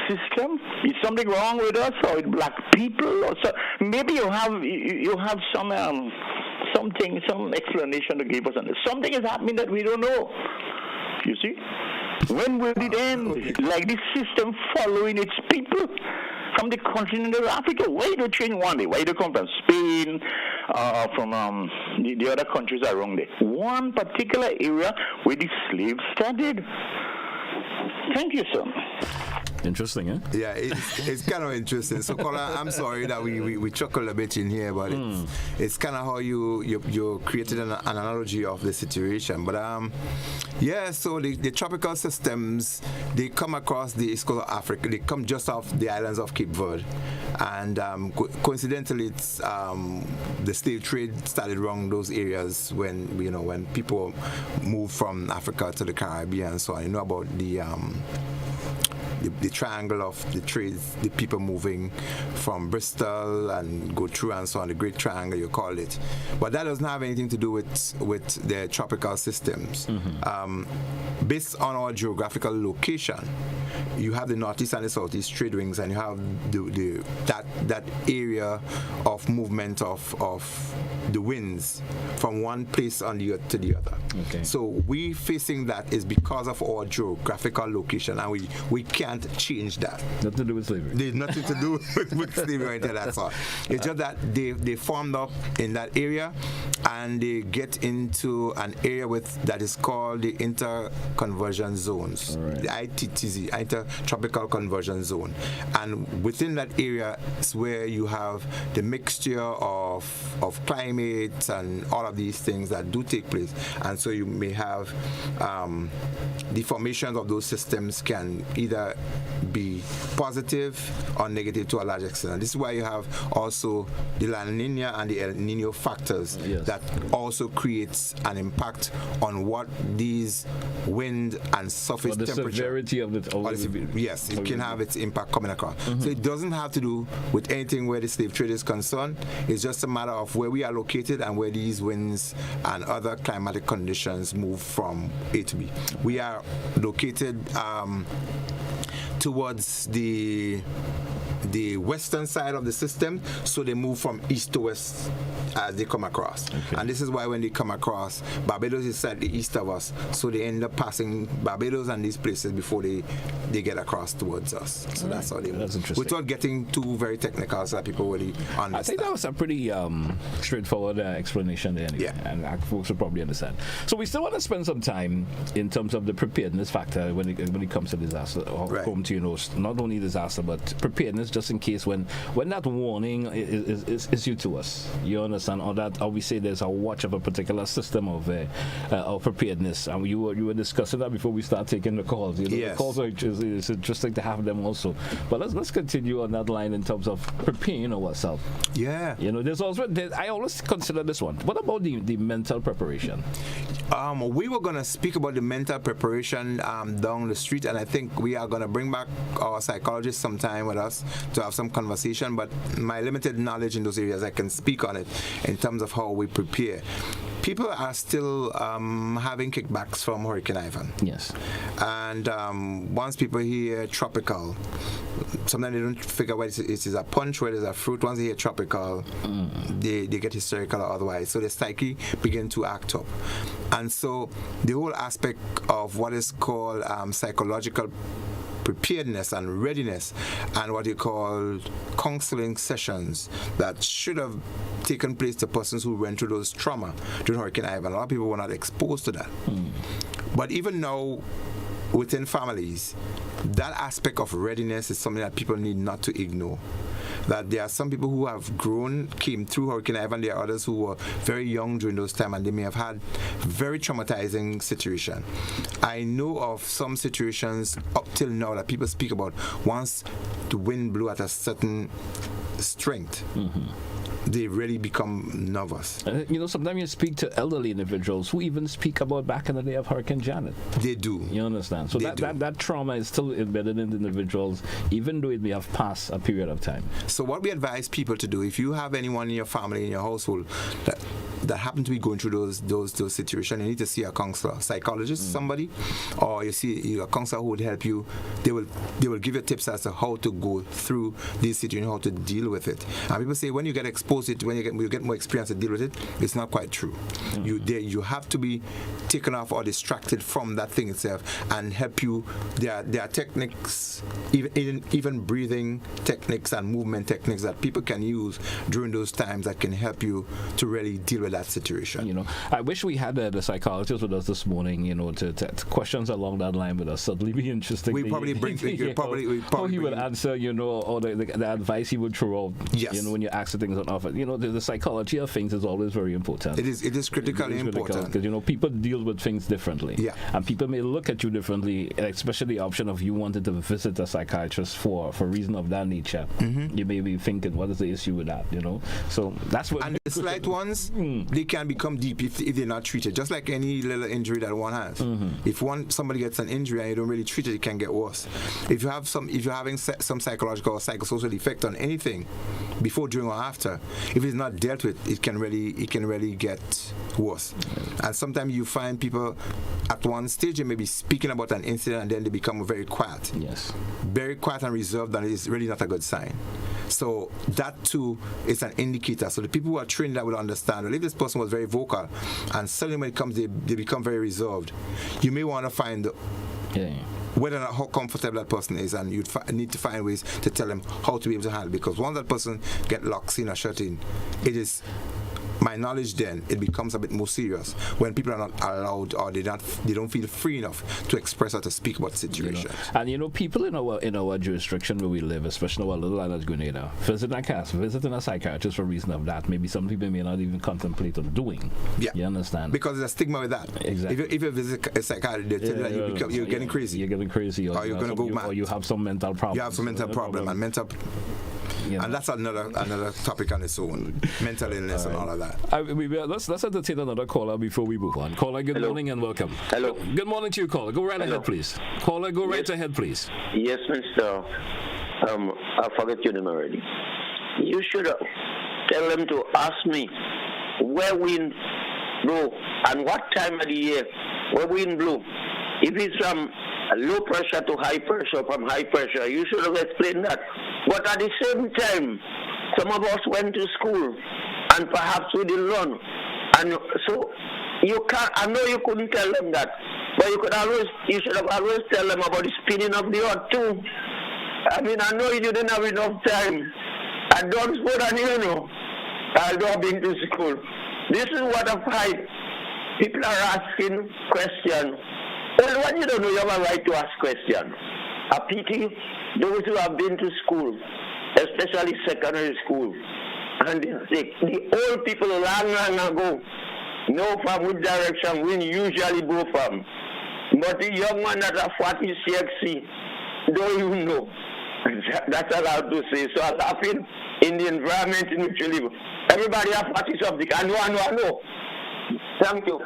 system? Is something wrong with us or with black people? Or so? Maybe you have some explanation to give us on this. Something is happening that we don't know. You see? When will it end? Like this system following its people from the continent of Africa. Why do you change one day? Why do you come from Spain, from the other countries around there? One particular area where the slaves started. Thank you, sir. Interesting, eh? Yeah, it's kind of interesting. So, caller, I'm sorry that we chuckle a bit in here, but it's kind of how you created an analogy of the situation. But yeah, so the tropical systems, they come across the east coast of Africa. They come just off the islands of Cape Verde, and coincidentally, it's the slave trade started around those areas when people moved from Africa to the Caribbean and so on. You know about the triangle of the trades, the people moving from Bristol and go through and so on, the Great Triangle, you call it. But that doesn't have anything to do with the tropical systems. Based on our geographical location, you have the northeast and the southeast trade winds, and you have that area of movement of the winds from one place on the earth to the other. Okay. So we facing that is because of our geographical location, and we can't change that. Nothing to do with slavery. There's nothing to do with slavery or anything like that. So it's just that they formed up in that area, and they get into an area that is called the interconversion zones, the ITTZ, Intertropical Conversion Zone. And within that area is where you have the mixture of climate and all of these things that do take place. And so you may have the formations of those systems can either be positive or negative to a large extent. And this is why you have also the La Nina and the El Nino factors that also creates an impact on what these wind and surface the temperature. Severity of the yes, it can have its impact coming across. So it doesn't have to do with anything where the slave trade is concerned. It's just a matter of where we are located and where these winds and other climatic conditions move from A to B. We are located towards the western side of the system, so they move from east to west as they come across. And this is why when they come across, Barbados is slightly east of us, so they end up passing Barbados and these places before they get across towards us. So that's how they move. That's interesting. Without getting too very technical so that people really understand. I think that was a pretty straightforward explanation there anyway, and folks will probably understand. So we still want to spend some time in terms of the preparedness factor when it comes to disaster, or home to, not only disaster but preparedness, just in case when that warning is issued to us, you understand, or we say there's a watch of a particular system of preparedness, and you were discussing that before we start taking the calls. The calls it's interesting to have them also. But let's continue on that line in terms of preparing ourselves. There's also I always consider this one. What about the mental preparation? We were going to speak about the mental preparation down the street, and I think we are going to bring back our psychologist sometime with us to have some conversation, but my limited knowledge in those areas, I can speak on it in terms of how we prepare. People are still having kickbacks from Hurricane Ivan. Yes. And once people hear tropical, sometimes they don't figure whether it is a punch, whether it's a fruit. Once they hear tropical, they get hysterical or otherwise. So the psyche begin to act up. And so the whole aspect of what is called psychological preparedness and readiness, and what you call counseling sessions that should have taken place to persons who went through those trauma during Hurricane Ivan. A lot of people were not exposed to that. But even now, within families, that aspect of readiness is something that people need not to ignore. That there are some people who have grown, came through Hurricane Ivan, there are others who were very young during those times, and they may have had very traumatizing situation. I know of some situations up till now that people speak about once the wind blew at a certain strength. They really become nervous. Sometimes you speak to elderly individuals who even speak about back in the day of Hurricane Janet. They do. You understand? So that trauma is still embedded in the individuals, even though it may have passed a period of time. So what we advise people to do, if you have anyone in your family, in your household, that happen to be going through those situations, you need to see a counselor, psychologist, somebody, or you see a counselor who would help you. They will give you tips as to how to go through these situations, how to deal with it. And people say when you get exposed to it, when you get more experience to deal with it, it's not quite true. You have to be taken off or distracted from that thing itself and help you. There are techniques, even breathing techniques and movement techniques that people can use during those times that can help you to really deal with that situation. I wish we had the psychologist with us this morning, to questions along that line with us. Certainly be interesting. We probably bring how he would answer, or the advice he would throw out. Yes. When you ask the things on offer. The psychology of things is always very important. It is critically important because people deal with things differently. Yeah. And people may look at you differently, especially the option of you wanted to visit a psychiatrist for reason of that nature. You may be thinking, what is the issue with that? So that's what. And the slight ones, they can become deep if they're not treated. Just like any little injury that one has. If somebody gets an injury and you don't really treat it, it can get worse. If you're having some psychological or psychosocial effect on anything, before, during, or after, if it's not dealt with, it can really get worse. And sometimes you find people at one stage, they may be speaking about an incident and then they become very quiet. Yes. Very quiet and reserved, and it's really not a good sign. So that too is an indicator. So the people who are trained that will understand. Well, if this person was very vocal and suddenly when it comes, they become very reserved, you may want to find whether or not how comfortable that person is, and you need to find ways to tell them how to be able to handle it. Because once that person get locked in or shut in, it is my knowledge then, it becomes a bit more serious when people are not allowed or they don't feel free enough to express or to speak about situations. And people in our jurisdiction where we live, especially our little island Grenada, visiting a psychiatrist for reason of that, maybe some people may not even contemplate on doing. Yeah. You understand? Because there's a stigma with that. Exactly. If you visit a psychiatrist, they tell you that you're getting crazy. You're getting crazy, or you're going to go mad. Or you have some mental problem. You have some mental problem. And mental... And that's another topic on its own, mental illness and all of that. Let's entertain another caller before we move on. Caller, good morning and welcome. Hello. Good morning to you, caller. Go right ahead, please. Caller, go right ahead, please. Yes, Mr. I forgot your name already. You should tell them to ask me where wind blow and what time of the year where wind blow. If it's from low pressure to high pressure, from high pressure, you should have explained that. But at the same time, some of us went to school and perhaps we didn't learn. And so you can't, I know you couldn't tell them that, but you should have always tell them about the spinning of the earth too. I mean, I know you didn't have enough time. I don't suppose that I've not been to school. This is what I find. People are asking questions. Well, when you don't know, you have a right to ask questions. I pity those who have been to school, especially secondary school. And the old people long ago know from which direction wind usually go from. But the young one that are 40, 60, don't even know. That's allowed to say. So I'm laughing in the environment in which you live. Everybody has 40 subjects. I know. Thank you.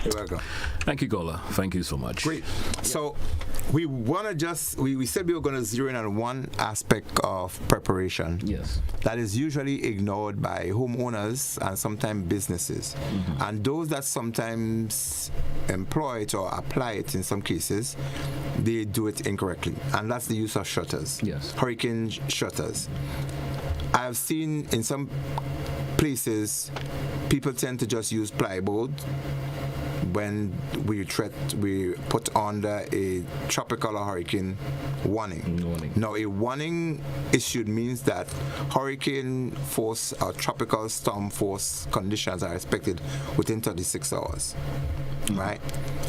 You're welcome. Thank you, Gola. Thank you so much. Great. So we want to we said we were going to zero in on one aspect of preparation. Yes. That is usually ignored by homeowners and sometimes businesses. Mm-hmm. And those that sometimes employ it or apply it in some cases, they do it incorrectly. And that's the use of shutters. Yes. Hurricane shutters. I have seen in some places people tend to just use plywood when we put under a tropical or hurricane warning. Now, a warning issued means that hurricane force or tropical storm force conditions are expected within 36 hours. Right?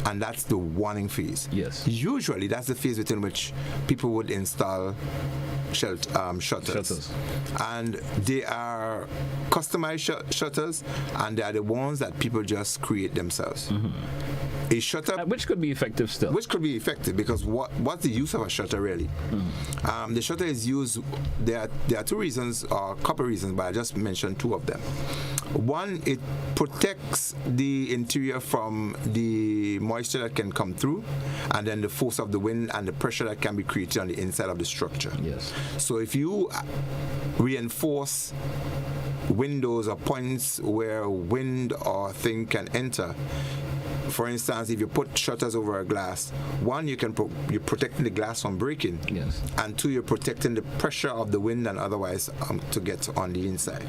And that's the warning phase. Yes. Usually, that's the phase within which people would install shutters. And they are customized shutters, and they are the ones that people just create themselves. Mm-hmm. A shutter, which could be effective still. Which could be effective because what's the use of a shutter really? Mm-hmm. The shutter is used. There are two reasons or a couple reasons, but I just mentioned two of them. One, it protects the interior from the moisture that can come through, and then the force of the wind and the pressure that can be created on the inside of the structure. Yes. So if you reinforce windows or points where wind or thing can enter, for instance, if you put shutters over a glass, one, you're protecting the glass from breaking. Yes. And two, you're protecting the pressure of the wind and otherwise to get on the inside.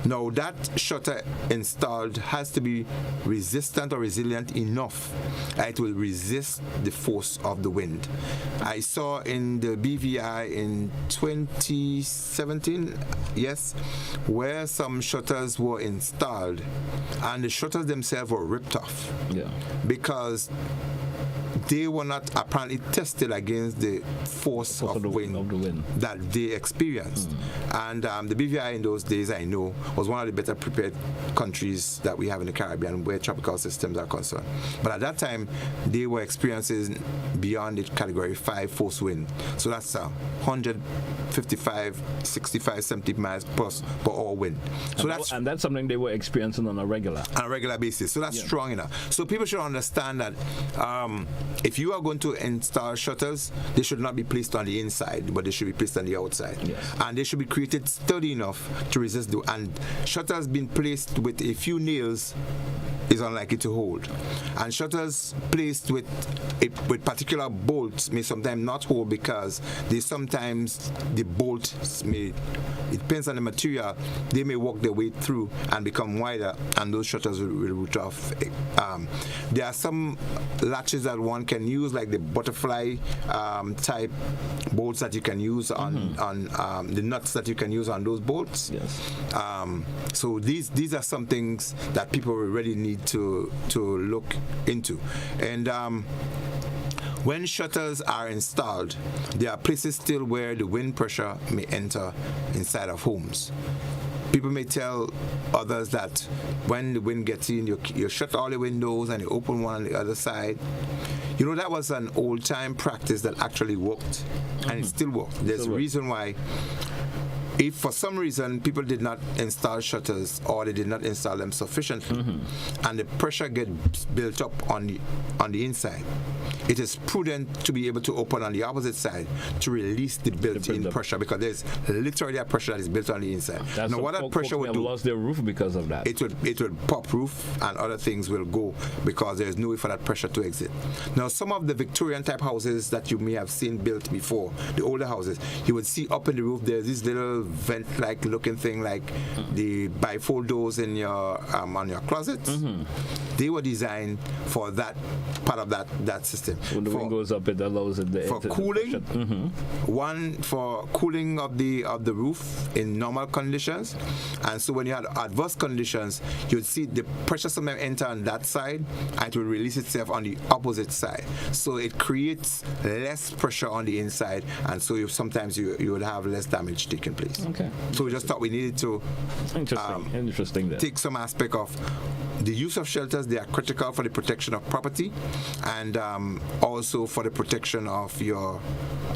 Now, that shutter installed has to be resistant or resilient enough that it will resist the force of the wind. I saw in the BVI in 2017, yes, where some shutters were installed and the shutters themselves were ripped off. Yeah. Because they were not apparently tested against the force of the wind that they experienced. And the BVI in those days, I know, was one of the better prepared countries that we have in the Caribbean where tropical systems are concerned. But at that time, they were experiencing beyond the category 5 force wind. So that's 155, 65, 70 miles plus per hour wind. So and that's something they were experiencing on a regular basis. So that's strong enough. So people should understand that if you are going to install shutters, they should not be placed on the inside, but they should be placed on the outside. Yes. And they should be created sturdy enough to resist and shutters being placed with a few nails is unlikely to hold. And shutters placed with particular bolts may sometimes not hold because the bolts may, it depends on the material, they may work their way through and become wider, and those shutters will root off. There are some latches that one can use, like the butterfly type bolts that you can use on the nuts that you can use on those bolts. Yes. So these are some things that people really need to look into. And when shutters are installed, there are places still where the wind pressure may enter inside of homes. People may tell others that when the wind gets in, you shut all the windows and you open one on the other side. You know, that was an old-time practice that actually worked, and it still works. There's a reason why. If for some reason people did not install shutters or they did not install them sufficiently, and the pressure gets built up on the inside, it is prudent to be able to open on the opposite side to release the built-in pressure, because there's literally a pressure that is built on the inside. Now, what that pressure would do? Lost their roof because of that. It would pop roof, and other things will go because there's no way for that pressure to exit. Now, some of the Victorian type houses that you may have seen built before, the older houses, you would see up in the roof there's this little vent-like looking thing, like the bifold doors in your on your closets. They were designed for that part of that system. When the wind goes up, it allows it for cooling. One for cooling of the roof in normal conditions, and so when you had adverse conditions, you'd see the pressure sometimes enter on that side, and it will release itself on the opposite side. So it creates less pressure on the inside, and so sometimes you would have less damage taking place. Okay. So we just thought we needed to interesting take some aspect of the use of shelters. They are critical for the protection of property, and also for the protection of your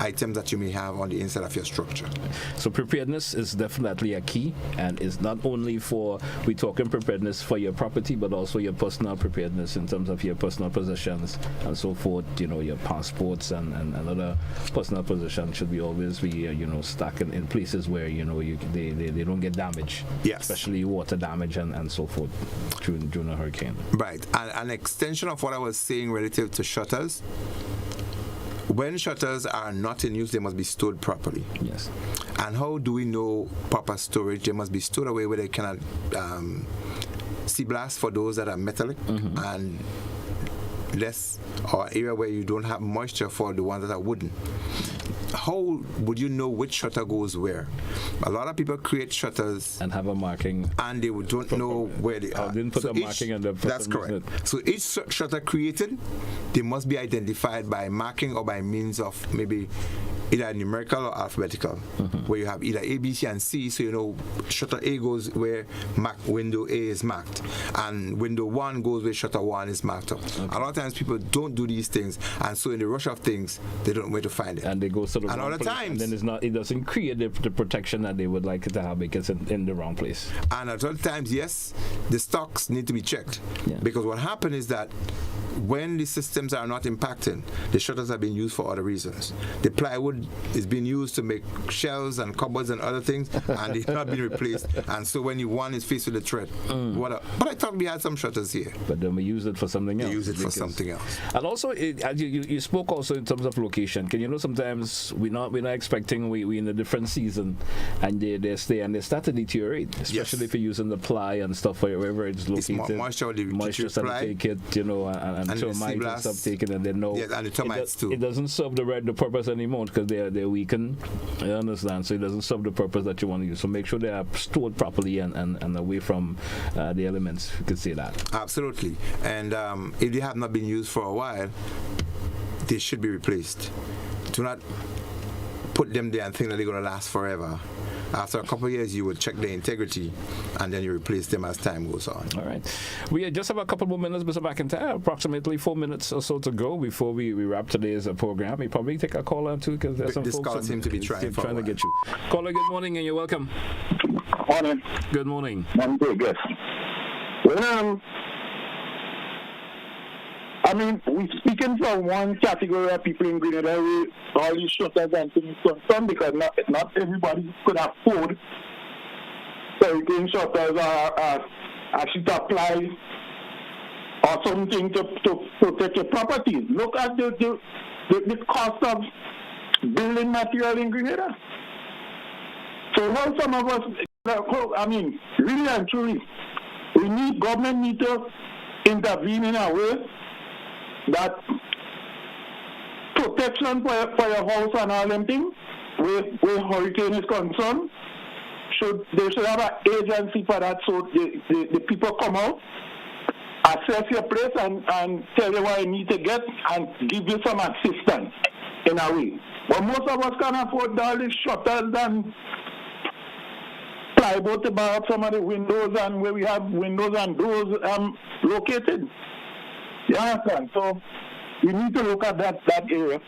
items that you may have on the inside of your structure. So preparedness is definitely a key, and it's not only for, we're talking preparedness for your property, but also your personal preparedness in terms of your personal possessions and so forth. You know, your passports and other personal possessions should be always be stuck in places where they don't get damaged. Yes. Especially water damage and so forth during a hurricane. Right. And an extension of what I was saying relative to shutters. When shutters are not in use, they must be stored properly. Yes. And how do we know proper storage? They must be stored away where they cannot sea blast for those that are metallic, and less, or area where you don't have moisture for the ones that are wooden. How would you know which shutter goes where? A lot of people create shutters and have a marking, and they don't know where they are. Didn't put a marking on the. That's correct. So each shutter created, they must be identified by marking or by means of maybe either numerical or alphabetical, where you have either A, B, C, and C, so you know shutter A goes where window A is marked, and window 1 goes where shutter 1 is marked up. Okay. A lot of times people don't do these things, and so in the rush of things, they don't know where to find it. And they go to the wrong place, and then it doesn't create the protection that they would like it to have because it's in the wrong place. And at other times, yes, the stocks need to be checked, because what happened is that when the systems are not impacting, the shutters are being used for other reasons. The plywood is being used to make shelves and cupboards and other things, and it's not being replaced. And so when one is faced with a threat, but I thought we had some shutters here. But then we use it for something else. They use it for something else. And also, you spoke also in terms of location. Can sometimes we're not expecting we in a different season, and they start to deteriorate, especially if you're using the ply and stuff wherever it's located. It's moisture starts to take it, and termites and stuff taken, and then and the termites too. It doesn't serve the purpose anymore because they're weakened. I understand. So it doesn't serve the purpose that you want to use. So make sure they are stored properly and away from the elements. You could say that. Absolutely. And if they have not been used for a while, they should be replaced. Do not put them there and think that they're going to last forever. After a couple of years, you will check their integrity, and then you replace them as time goes on. All right. We just have a couple more minutes, Mr. McIntyre, approximately 4 minutes or so to go before we wrap today's program. We probably take a call or two because there's some this folks call seems to be trying to get you. Caller, good morning, and you're welcome. Morning. Good morning. I'm good, yes. Well, we're speaking from one category of people in Grenada with all these shutters and things concerned, because not everybody could afford hurricane shutters or sheet of ply or something to protect your property. Look at the cost of building material in Grenada. So how some of us, really and truly, government need to intervene in a way that protection for your house and all them things, where hurricane is concerned, they should have an agency for that, so the people come out, assess your place and tell you what you need to get and give you some assistance in a way. But most of us can't afford all these shutters and plywood to buy up some of the windows and where we have windows and doors located. You understand? So we need to look at that area.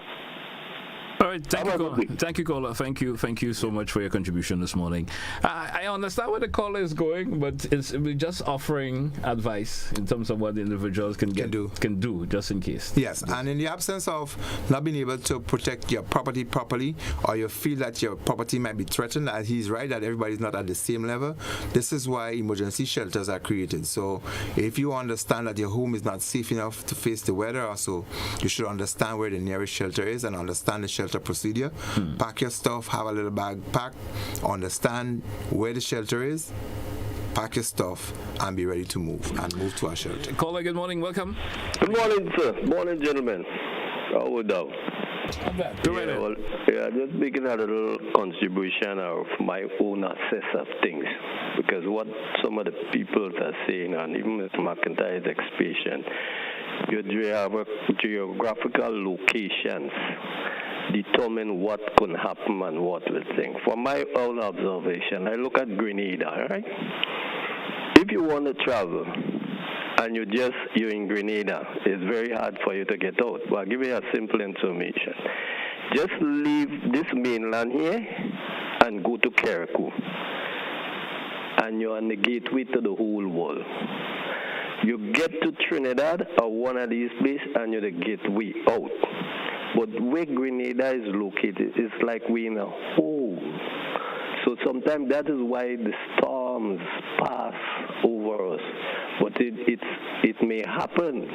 All right, thank you, caller. Thank you so much for your contribution this morning. I understand where the caller is going, but we're just offering advice in terms of what the individuals can do, just in case. Yes, and in the absence of not being able to protect your property properly, or you feel that your property might be threatened, as he's right that everybody's not at the same level, this is why emergency shelters are created. So if you understand that your home is not safe enough to face the weather, also you should understand where the nearest shelter is and understand the shelter procedure. Pack your stuff, have a little bag packed, understand where the shelter is, pack your stuff, and be ready to move to our shelter. Caller, good morning, welcome. Good morning, sir. Morning, gentlemen. How are you? Just making a little contribution of my own assess of things, because what some of the people are saying, and even Mr. McIntyre's expression, your geographical locations determine what can happen and what will think. From my own observation, I look at Grenada, right? If you want to travel and you're in Grenada, it's very hard for you to get out. But I'll give you a simple information. Just leave this mainland here and go to Carriacou, and you're on the gateway to the whole world. You get to Trinidad or one of these places and you're the gateway out. But where Grenada is located, it's like we're in a hole. So sometimes that is why the storms pass over us. But it may happen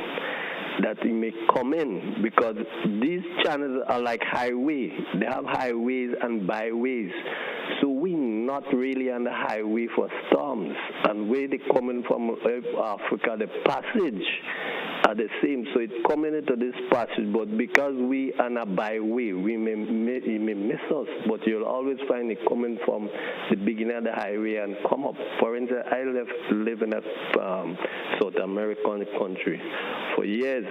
that it may come in, because these channels are like highway. They have highways and byways. So we're not really on the highway for storms. And where they coming from Africa, the passage are the same. So it's coming into this passage, but because we are on a byway, it may miss us. But you'll always find it coming from the beginning of the highway and come up. For instance, I live in a South American country for years.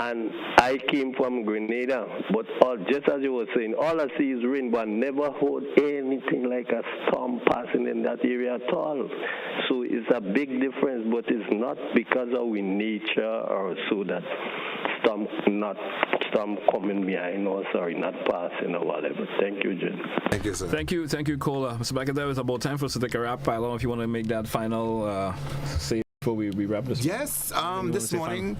And I came from Grenada, but just as you were saying, all I see is rain, but I never heard anything like a storm passing in that area at all. So it's a big difference, but it's not because of our nature or so that storm coming behind us or not passing or whatever. Thank you, Jim. Thank you, sir. Thank you, caller. Mr. McIntyre, it's about time for us to take a wrap. I don't know if you want to make that final say before we wrap this. Yes, this morning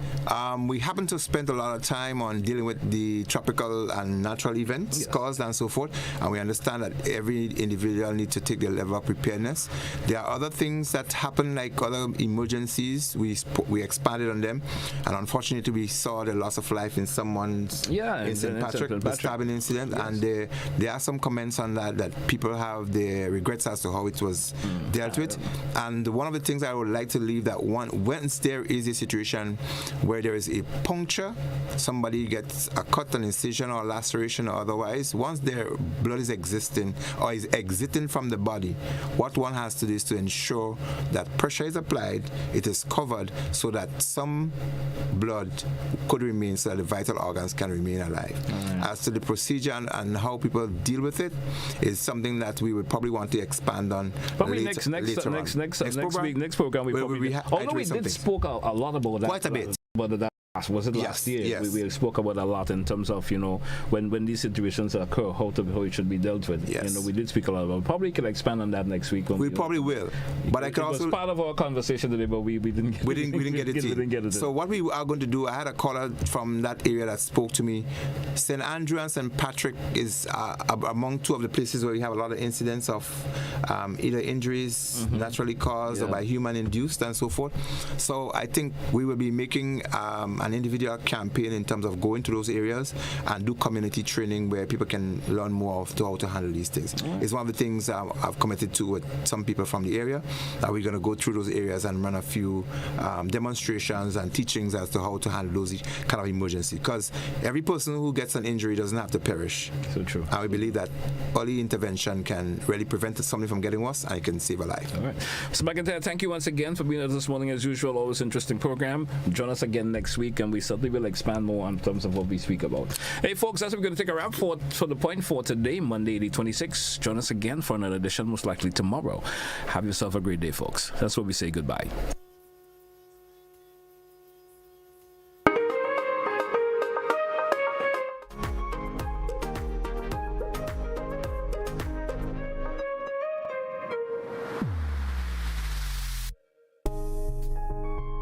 we happen to spend a lot of time on dealing with the tropical and natural events caused and so forth, and we understand that every individual needs to take their level of preparedness. There are other things that happen, like other emergencies. We expanded on them, and unfortunately we saw the loss of life in someone's in St. Patrick, the stabbing incident, and there are some comments on that people have their regrets as to how it was dealt with. And one of the things I would like to leave that once there is a situation where there is a puncture, somebody gets a cut, an incision or laceration or otherwise, once their blood is existing or is exiting from the body, what one has to do is to ensure that pressure is applied, it is covered so that some blood could remain, so that the vital organs can remain alive. As to the procedure and how people deal with it is something that we would probably want to expand on next program. Although we did spoke a lot about that. Quite a bit. But that was it last year? Yes. We spoke about a lot in terms of, when these situations occur, how it should be dealt with. Yes. We did speak a lot about. Probably can expand on that next week. We probably will. But I can also. It was part of our conversation today, but we didn't get it. So what we are going to do, I had a caller from that area that spoke to me. St. Andrew and St. Patrick is among two of the places where we have a lot of incidents of either injuries naturally caused or by human induced and so forth. So I think we will be making an individual campaign in terms of going to those areas and do community training where people can learn more of how to handle these things. It's one of the things I've committed to with some people from the area, that we're going to go through those areas and run a few demonstrations and teachings as to how to handle those kind of emergency, because every person who gets an injury doesn't have to perish. So true. And we believe that early intervention can really prevent something from getting worse and it can save a life. All right. Mr. McIntyre, thank you once again for being with us this morning as usual. Always interesting program. Join us again next week and we certainly will expand more in terms of what we speak about. Hey folks, that's what we're going to take a wrap for the point for today, Monday the 26th. Join us again for another edition, most likely tomorrow. Have yourself a great day, folks. That's what we say goodbye.